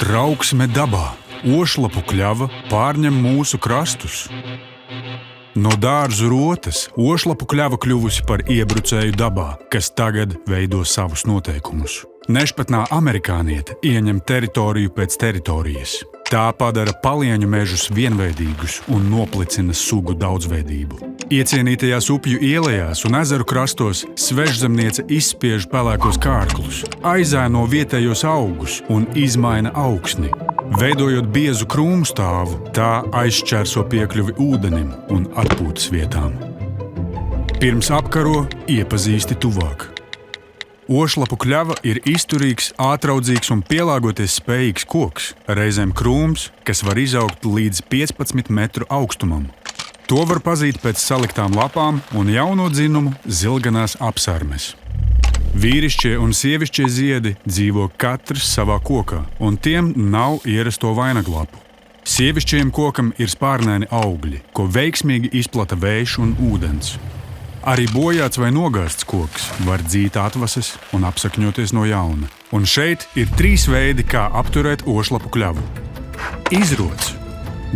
Trauksme dabā, ošlapu kļava pārņem mūsu krastus. No dārzu rotas ošlapu kļava kļuvusi par iebrucēju dabā, kas tagad veido savus noteikumus. Nešpatnā amerikāniete ieņem teritoriju pēc teritorijas. Tā padara palieņu mežus vienveidīgus un noplicina sugu daudzveidību. Iecienītajās upju ielējās un ezeru krastos svežzemniece izspiež pelēkos kārklus, aizēno vietējos augus un izmaina augsni. Veidojot biezu krūmstāvu, tā aizšķērso piekļuvi ūdenim un atpūtas vietām. Pirms apkaro, iepazīsti tuvāk. Ošlapu kļava ir izturīgs, ātraudzīgs un pielāgoties spējīgs koks, reizēm krūms, kas var izaugt līdz 15 metru augstumam. To var pazīt pēc saliktām lapām un jauno dzinumu zilganās apsarmes. Vīrišķie un sievišķie ziedi dzīvo katrs savā kokā, un tiem nav ierasto vainaglapu. Sievišķajam kokam ir spārnēni augļi, ko veiksmīgi izplata vējš un ūdens. Arī bojāts vai nogāzts koks var dzīt atvases un apsakņoties no jauna. Un šeit ir 3 veidi, kā apturēt ošlapu kļavu. Izrots.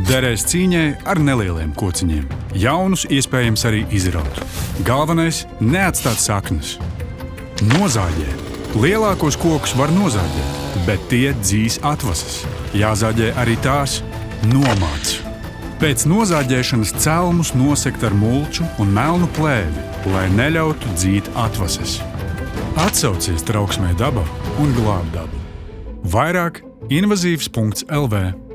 Derēs cīņai ar nelieliem kociņiem. Jaunus iespējams arī izraut. Galvenais – neatstāt saknes. Nozāģē. Lielākos kokus var nozāģēt, bet tie dzīs atvases. Jāzāģē arī tās. Nomāc. Pēc nozāģēšanas celmus nosegt ar mulču un melnu plēvi, lai neļautu dzīt atvases. Atsaucies trauksmei dabā un glāb dabu. Vairāk invazīvs.lv